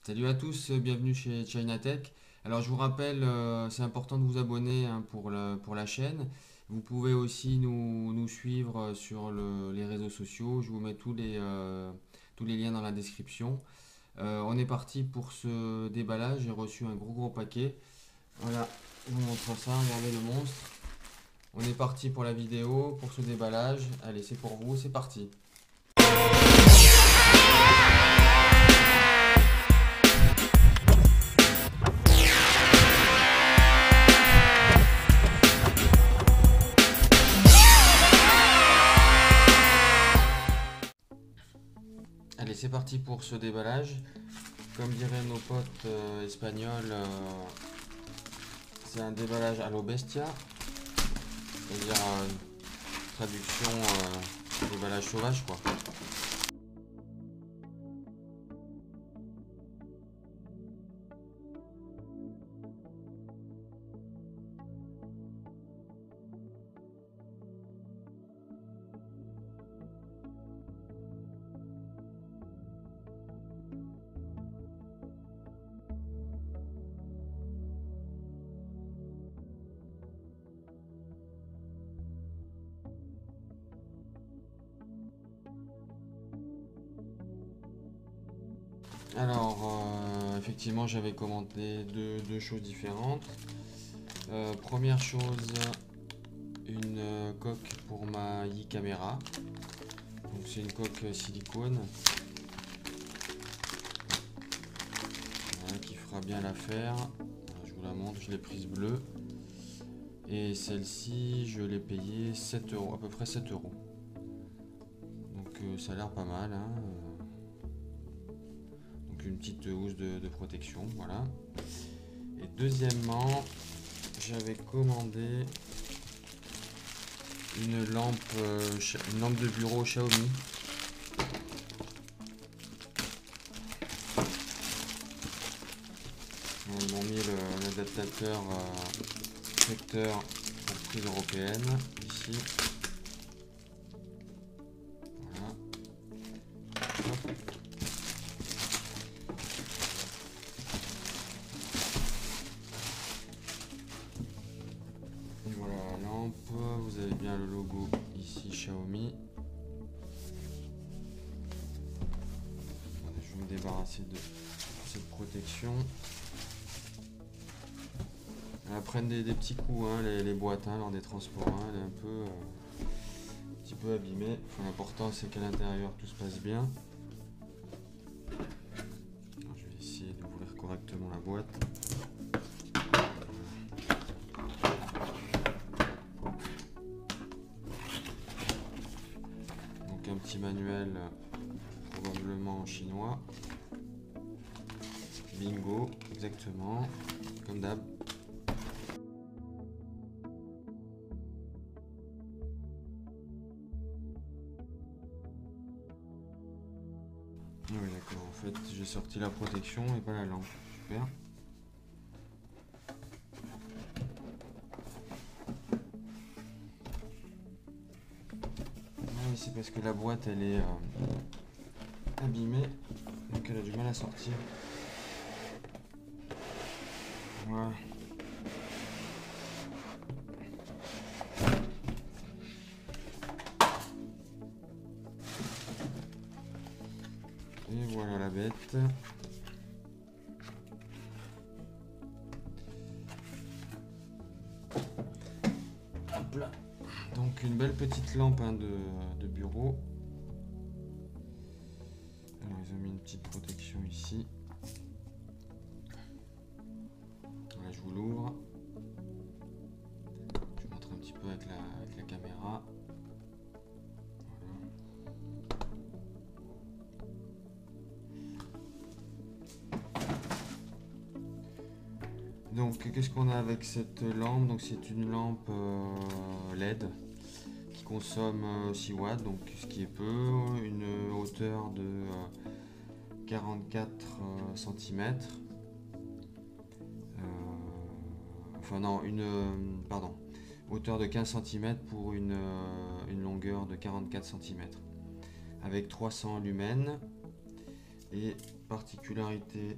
Salut à tous, bienvenue chez Chinatech. Alors je vous rappelle, c'est important de vous abonner hein, pour la chaîne. Vous pouvez aussi nous suivre sur les réseaux sociaux. Je vous mets tous les liens dans la description. On est parti pour ce déballage. J'ai reçu un gros paquet. Voilà, je vous montre ça. Regardez le monstre. On est parti pour la vidéo, pour ce déballage. Allez, c'est pour vous, c'est parti. Allez, c'est parti pour ce déballage. Comme diraient nos potes espagnols, c'est un déballage à lo bestia, c'est-à-dire traduction déballage sauvage quoi. Alors, effectivement, j'avais commandé deux choses différentes. Première chose, une coque pour ma e-caméra. Donc, c'est une coque silicone. Voilà, qui fera bien l'affaire. Je vous la montre, je l'ai prise bleue. Et celle-ci, je l'ai payée 7 euros, à peu près 7 euros. Donc, ça a l'air pas mal. Hein. Une petite housse de protection, voilà. Et deuxièmement, j'avais commandé une lampe de bureau Xiaomi. Ils m'ont mis l'adaptateur secteur pour prise européenne ici. Voilà. Hop. Vous avez bien le logo ici Xiaomi. Voilà, je vais me débarrasser de cette protection. Elles prennent des petits coups, hein, les boîtes hein, lors des transports. Hein, elle est un petit peu abîmée. Enfin, l'important c'est qu'à l'intérieur tout se passe bien. Alors, je vais essayer d'ouvrir correctement la boîte. Un petit manuel probablement chinois. Bingo, exactement, comme d'hab. Oui d'accord, en fait j'ai sorti la protection et pas la lampe. Super. C'est parce que la boîte elle est abîmée, donc elle a du mal à sortir. Voilà. Et voilà la bête. Hop là. Donc une belle petite lampe hein, de bureau. Alors ils ont mis une petite protection ici. Là je vous l'ouvre. Je vous montre un petit peu avec la caméra. Voilà. Donc qu'est-ce qu'on a avec cette lampe? Donc c'est une lampe LED. Consomme 6 watts, donc ce qui est peu, une hauteur de 44 cm. Enfin non, pardon, hauteur de 15 cm pour une longueur de 44 cm. Avec 300 lumens et particularité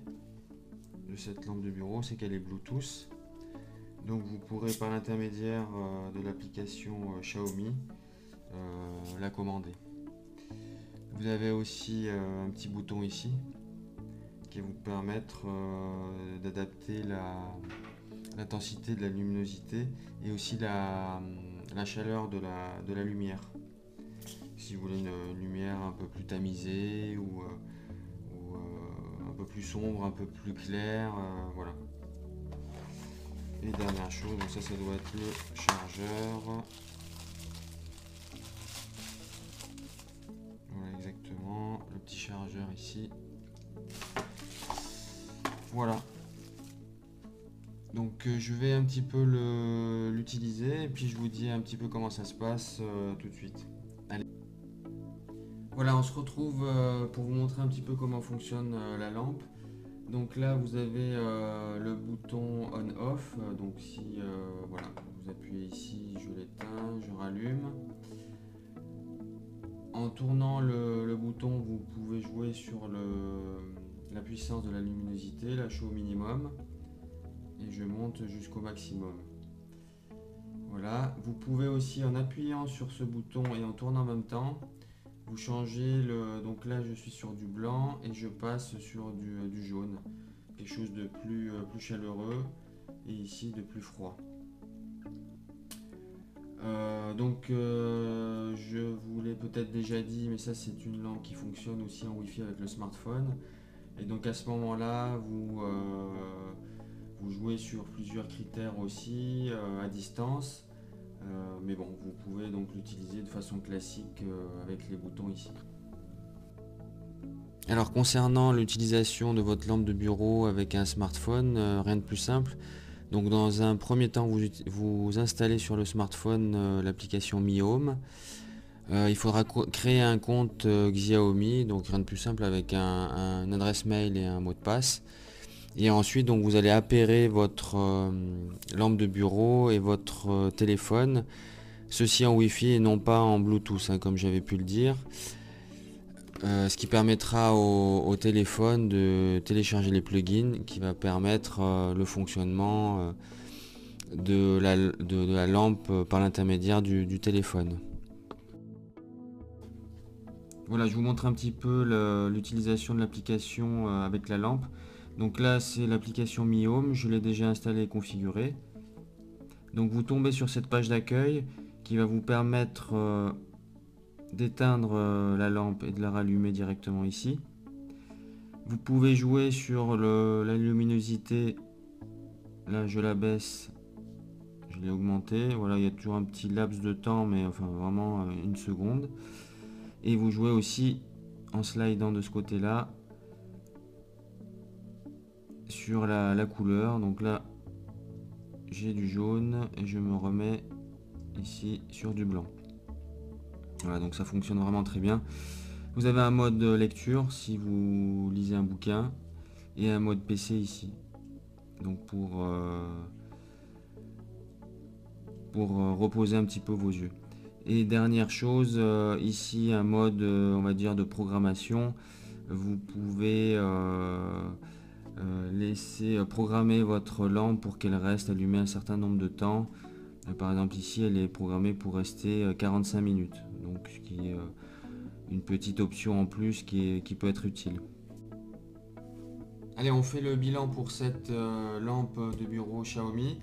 de cette lampe de bureau, c'est qu'elle est Bluetooth. Donc vous pourrez par l'intermédiaire de l'application Xiaomi la commander. Vous avez aussi un petit bouton ici qui va vous permettre d'adapter l'intensité de la luminosité et aussi la chaleur de la lumière. Si vous voulez une lumière un peu plus tamisée ou un peu plus sombre, un peu plus claire, voilà. Et dernière chose, donc ça doit être le chargeur. Voilà exactement, le petit chargeur ici. Voilà. Donc je vais un petit peu l'utiliser et puis je vous dis un petit peu comment ça se passe tout de suite. Allez. Voilà, on se retrouve pour vous montrer un petit peu comment fonctionne la lampe. Donc là vous avez le bouton on-off, donc si voilà, vous appuyez ici, je l'éteins, je rallume. En tournant le bouton, vous pouvez jouer sur la puissance de la luminosité, la chaud au minimum, et je monte jusqu'au maximum. Voilà, vous pouvez aussi en appuyant sur ce bouton et en tournant en même temps, vous changez donc là je suis sur du blanc et je passe sur du jaune, quelque chose de plus chaleureux et ici de plus froid. Je vous l'ai peut-être déjà dit, mais ça c'est une lampe qui fonctionne aussi en Wi-Fi avec le smartphone. Et donc à ce moment-là, vous jouez sur plusieurs critères aussi à distance. Mais bon, vous pouvez donc l'utiliser de façon classique avec les boutons ici. Alors concernant l'utilisation de votre lampe de bureau avec un smartphone, rien de plus simple. Donc dans un premier temps, vous installez sur le smartphone l'application Mi Home. Il faudra créer un compte Xiaomi, donc rien de plus simple avec un adresse mail et un mot de passe. Et ensuite, donc, vous allez appairer votre lampe de bureau et votre téléphone, ceci en Wi-Fi et non pas en Bluetooth, hein, comme j'avais pu le dire. Ce qui permettra au téléphone de télécharger les plugins qui va permettre le fonctionnement de la lampe par l'intermédiaire du téléphone. Voilà, je vous montre un petit peu l'utilisation de l'application avec la lampe. Donc là, c'est l'application Mi Home, je l'ai déjà installée et configurée. Donc vous tombez sur cette page d'accueil qui va vous permettre d'éteindre la lampe et de la rallumer directement ici. Vous pouvez jouer sur la luminosité. Là, je la baisse, je l'ai augmentée. Voilà, il y a toujours un petit laps de temps, mais enfin vraiment une seconde. Et vous jouez aussi en slidant de ce côté-là sur la couleur. Donc là, j'ai du jaune et je me remets ici sur du blanc. Voilà, donc ça fonctionne vraiment très bien. Vous avez un mode lecture si vous lisez un bouquin et un mode PC ici. Donc pour reposer un petit peu vos yeux. Et dernière chose, ici un mode on va dire de programmation. Vous pouvez laisser programmer votre lampe pour qu'elle reste allumée un certain nombre de temps. Par exemple ici elle est programmée pour rester 45 minutes. Donc ce qui est une petite option en plus qui peut être utile. Allez, on fait le bilan pour cette lampe de bureau Xiaomi.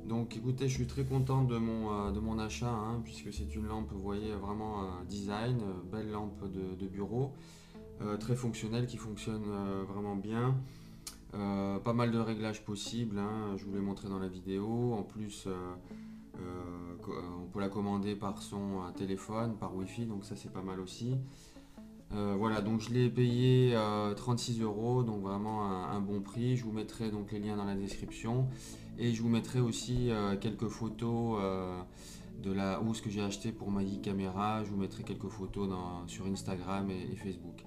Donc écoutez, je suis très content de mon achat, hein, puisque c'est une lampe, vous voyez, vraiment design, belle lampe de bureau, très fonctionnelle, qui fonctionne vraiment bien. Pas mal de réglages possibles, hein, je vous l'ai montré dans la vidéo. En plus, on peut la commander par son téléphone, par Wi-Fi, donc ça c'est pas mal aussi. Voilà, donc je l'ai payé 36 €, donc vraiment un bon prix. Je vous mettrai donc les liens dans la description et je vous mettrai aussi quelques photos de la housse que j'ai acheté pour ma caméra. Je vous mettrai quelques photos sur Instagram et Facebook.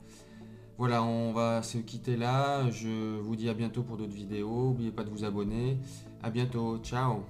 Voilà, on va se quitter là. Je vous dis à bientôt pour d'autres vidéos. N'oubliez pas de vous abonner. À bientôt, ciao!